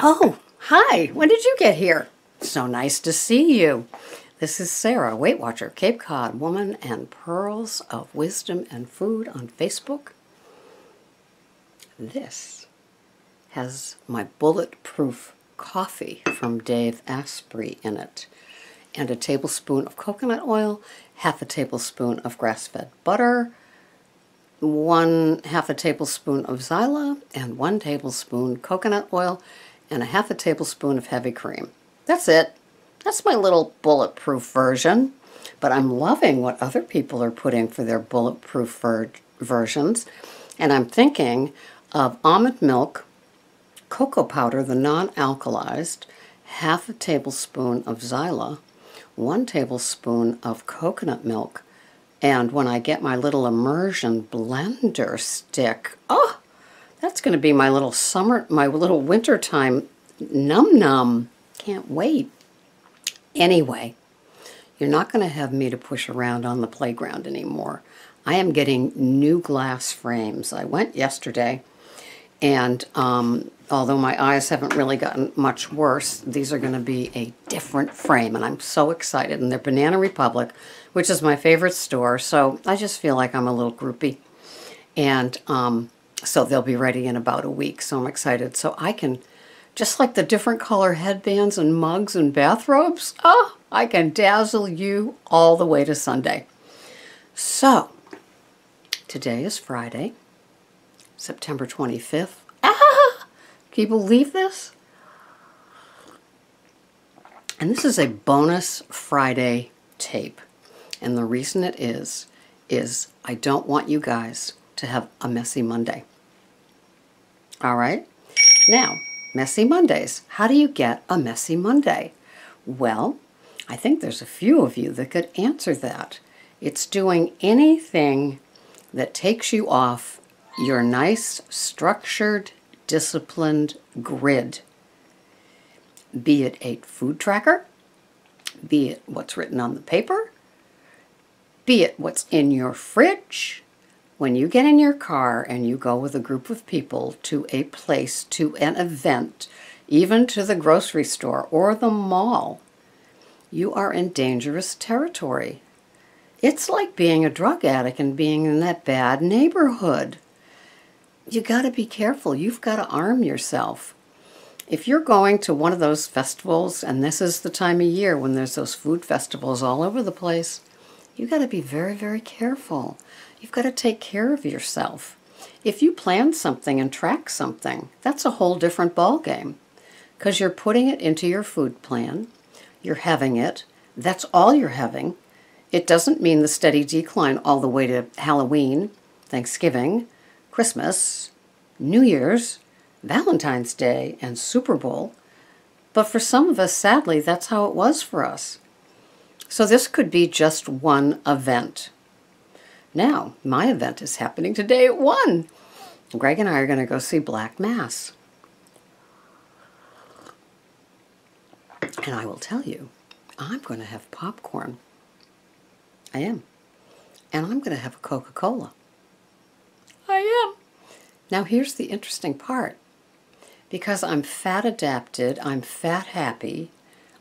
Oh, hi. When did you get here? So nice to see you. This is Sarah, Weight Watcher, Cape Cod Woman, and Pearls of Wisdom and Food on Facebook. This has my bulletproof coffee from Dave Asprey in it, and a tablespoon of coconut oil, half a tablespoon of grass-fed butter, half a tablespoon of Zyla, and 1 tablespoon coconut oil, and a half a tablespoon of heavy cream. That's it. That's my little bulletproof version. But I'm loving what other people are putting for their bulletproof versions. And I'm thinking of almond milk, cocoa powder, the non-alkalized, half a tablespoon of Zyla, 1 tablespoon of coconut milk, and when I get my little immersion blender stick, oh, that's going to be my little wintertime num-num. Can't wait. Anyway, you're not going to have me to push around on the playground anymore. I am getting new glass frames. I went yesterday, and although my eyes haven't really gotten much worse, these are going to be a different frame, and I'm so excited. And they're Banana Republic, which is my favorite store, so I just feel like I'm a little groupie. And so they'll be ready in about a week, so I'm excited. So I can, just like the different color headbands and mugs and bathrobes, oh, I can dazzle you all the way to Sunday. So, today is Friday, September 25th. Ah! Can you believe this? And this is a bonus Friday tape. And the reason it is I don't want you guys to have a messy Monday. All right? Now, messy Mondays. How do you get a messy Monday? Well, I think there's a few of you that could answer that. It's doing anything that takes you off your nice, structured, disciplined grid. Be it a food tracker, be it what's written on the paper, be it what's in your fridge. When you get in your car and you go with a group of people to a place, to an event, even to the grocery store or the mall, you are in dangerous territory. It's like being a drug addict and being in that bad neighborhood. You got to be careful. You've got to arm yourself. If you're going to one of those festivals, and this is the time of year when there's those food festivals all over the place, you got to be very, very careful. You've got to take care of yourself. If you plan something and track something, that's a whole different ballgame, because you're putting it into your food plan. You're having it. That's all you're having. It doesn't mean the steady decline all the way to Halloween, Thanksgiving, Christmas, New Year's, Valentine's Day, and Super Bowl. But for some of us, sadly, that's how it was for us. So this could be just one event. Now, my event is happening today at 1. Greg and I are going to go see Black Mass. And I will tell you, I'm going to have popcorn. I am. And I'm going to have a Coca-Cola. I am. Now, here's the interesting part. Because I'm fat adapted, I'm fat happy,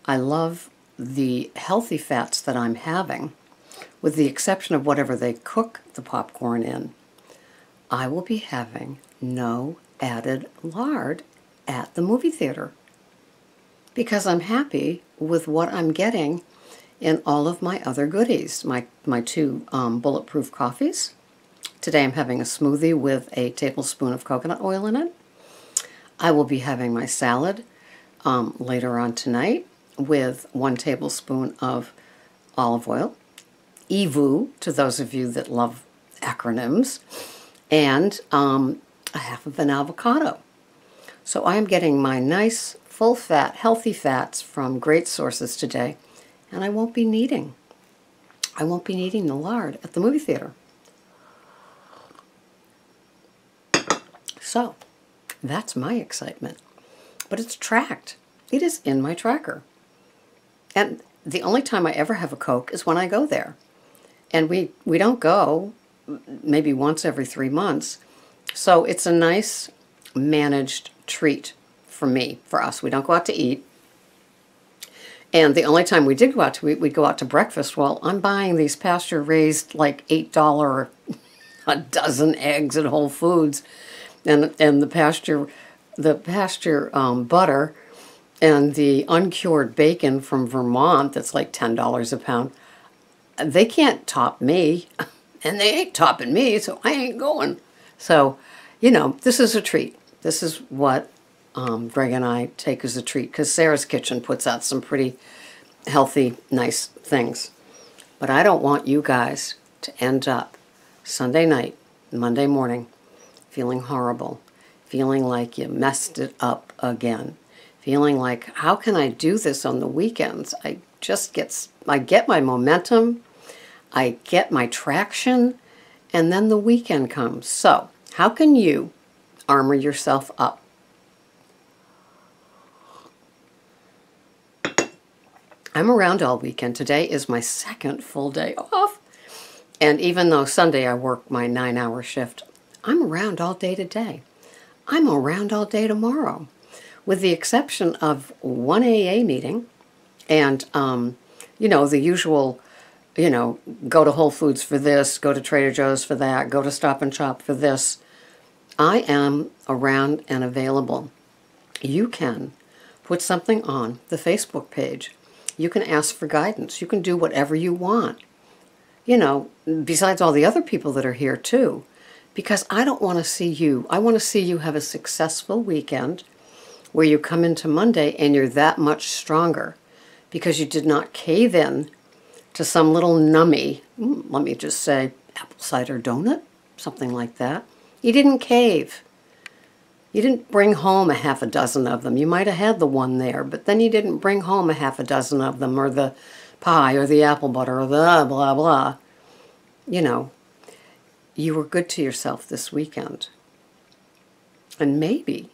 I love the healthy fats that I'm having, with the exception of whatever they cook the popcorn in, I will be having no added lard at the movie theater, because I'm happy with what I'm getting in all of my other goodies. My 2 bulletproof coffees. Today I'm having a smoothie with a tablespoon of coconut oil in it. I will be having my salad later on tonight with 1 tablespoon of olive oil, EVOO, to those of you that love acronyms, and a half of an avocado. So I am getting my nice, full-fat, healthy fats from great sources today, and I won't be needing the lard at the movie theater. So, that's my excitement. But it's tracked. It is in my tracker. And the only time I ever have a Coke is when I go there. And we don't go maybe once every 3 months. So it's a nice managed treat for me, for us. We don't go out to eat. And the only time we did go out to eat, we'd go out to breakfast. Well, I'm buying these pasture-raised, like $8 a dozen eggs at Whole Foods, and the pasture butter, and the uncured bacon from Vermont that's like $10 a pound. They can't top me, and they ain't topping me, so I ain't going. So, you know, this is a treat. This is what Greg and I take as a treat, because Sarah's Kitchen puts out some pretty healthy, nice things. But I don't want you guys to end up Sunday night, Monday morning, feeling horrible, feeling like you messed it up again, feeling like, how can I do this on the weekends? I get my momentum, I get my traction, and then the weekend comes. So, how can you armor yourself up? I'm around all weekend. Today is my second full day off. And even though Sunday I work my 9-hour shift, I'm around all day today. I'm around all day tomorrow, with the exception of one AA meeting and, you know, the usual, you know, go to Whole Foods for this, go to Trader Joe's for that, go to Stop and Shop for this. I am around and available. You can put something on the Facebook page. You can ask for guidance. You can do whatever you want. You know, besides all the other people that are here too. Because I don't want to see you. I want to see you have a successful weekend where you come into Monday and you're that much stronger because you did not cave in to some little nummy, let me just say, apple cider donut, something like that. You didn't cave. You didn't bring home a half a dozen of them. You might have had the one there, but then you didn't bring home a half a dozen of them, or the pie, or the apple butter, or the blah, blah. You know, you were good to yourself this weekend. And maybe,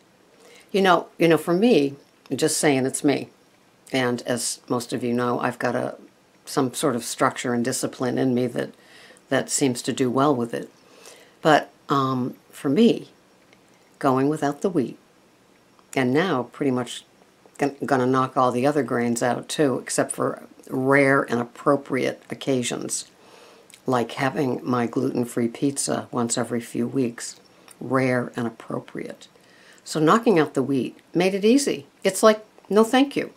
you know, for me, just saying it's me, and as most of you know, I've got some sort of structure and discipline in me that seems to do well with it. But for me, going without the wheat, and now pretty much going to knock all the other grains out too, except for rare and appropriate occasions, like having my gluten-free pizza once every few weeks. Rare and appropriate. So knocking out the wheat made it easy. It's like, no thank you.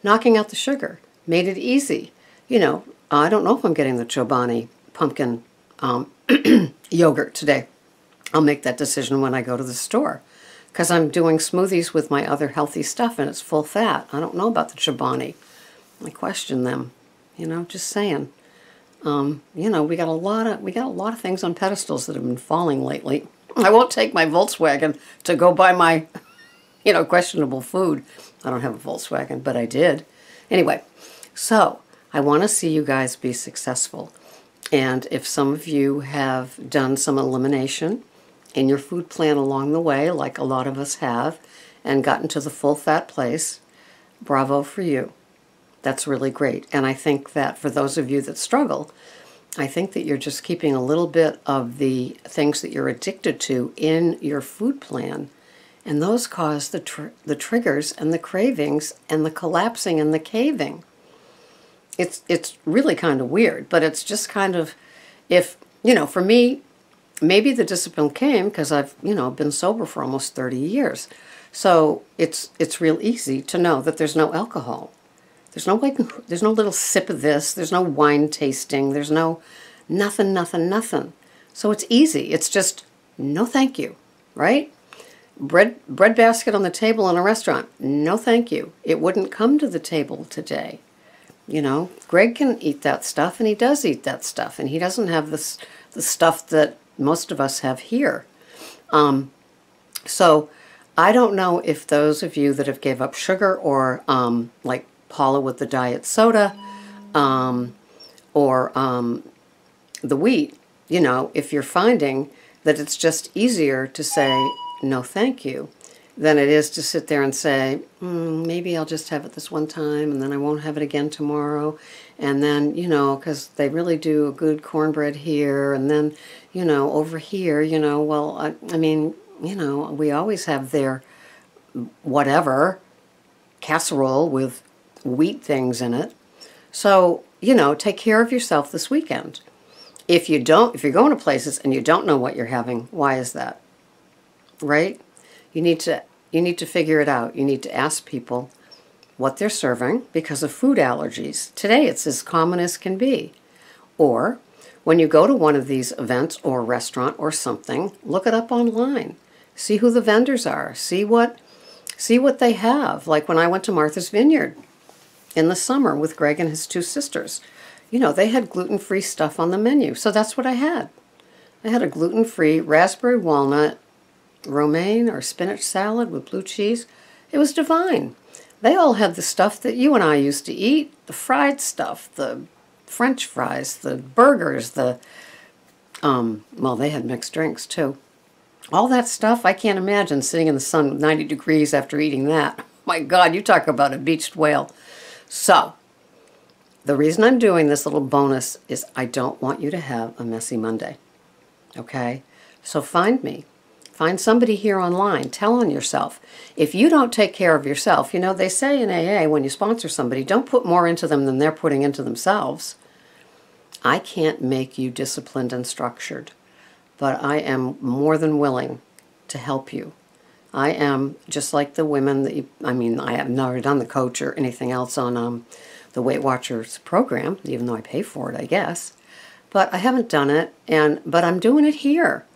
Knocking out the sugar made it easy. You know, I don't know if I'm getting the Chobani pumpkin yogurt today. I'll make that decision when I go to the store, because I'm doing smoothies with my other healthy stuff and it's full fat. I don't know about the Chobani. I question them. You know, just saying. You know, we got a lot of things on pedestals that have been falling lately. I won't take my Volkswagen to go buy my, you know, questionable food. I don't have a Volkswagen, but I did. Anyway, so I want to see you guys be successful. And if some of you have done some elimination in your food plan along the way, like a lot of us have, and gotten to the full fat place, bravo for you. That's really great. And I think that for those of you that struggle, I think that you're just keeping a little bit of the things that you're addicted to in your food plan. And those cause the triggers and the cravings and the collapsing and the caving. It's really kind of weird, but it's just kind of, if, you know, for me, maybe the discipline came because I've, you know, been sober for almost 30 years. So it's real easy to know that there's no alcohol. There's no little sip of this. There's no wine tasting. There's no nothing. So it's easy. It's just no thank you, right? Bread basket on the table in a restaurant. No thank you. It wouldn't come to the table today. You know, Greg can eat that stuff, and he does eat that stuff, and he doesn't have the stuff that most of us have here. So I don't know if those of you that have gave up sugar, or like Paula with the diet soda, or the wheat, you know, if you're finding that it's just easier to say no thank you than it is to sit there and say, maybe I'll just have it this one time, and then I won't have it again tomorrow, and then, you know, because they really do a good cornbread here, and then, you know, over here, you know, well, I mean, you know, we always have their whatever casserole with wheat things in it. So, you know, take care of yourself this weekend. If you're going to places and you don't know what you're having, why is that? Right? You need to figure it out. You need to ask people what they're serving because of food allergies. Today it's as common as can be. Or when you go to one of these events or restaurant or something, look it up online. See who the vendors are. See what they have. Like when I went to Martha's Vineyard in the summer with Greg and his two sisters. You know, they had gluten-free stuff on the menu. So that's what I had. I had a gluten-free raspberry walnut romaine or spinach salad with blue cheese. It was divine. They all had the stuff that you and I used to eat, the fried stuff, the French fries, the burgers, well, they had mixed drinks too. All that stuff, I can't imagine sitting in the sun with 90 degrees after eating that. My God, you talk about a beached whale. So, the reason I'm doing this little bonus is I don't want you to have a messy Monday. Okay? So find me. Find somebody here online. Tell on yourself. If you don't take care of yourself, you know, they say in AA when you sponsor somebody, don't put more into them than they're putting into themselves. I can't make you disciplined and structured, but I am more than willing to help you. I am just like the women that I have never done the coach or anything else on the Weight Watchers program, even though I pay for it, I guess. But I haven't done it, but I'm doing it here.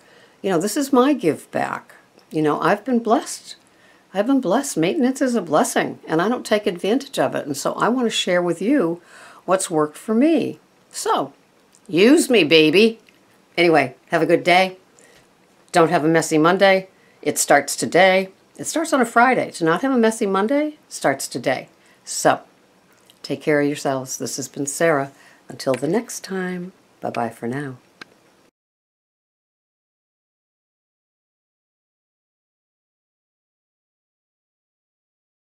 You know, this is my give back. You know, I've been blessed. I've been blessed. Maintenance is a blessing, and I don't take advantage of it. And so I want to share with you what's worked for me. So, use me, baby. Anyway, have a good day. Don't have a messy Monday. It starts today. It starts on a Friday. To not have a messy Monday starts today. So, take care of yourselves. This has been Sarah. Until the next time, bye-bye for now.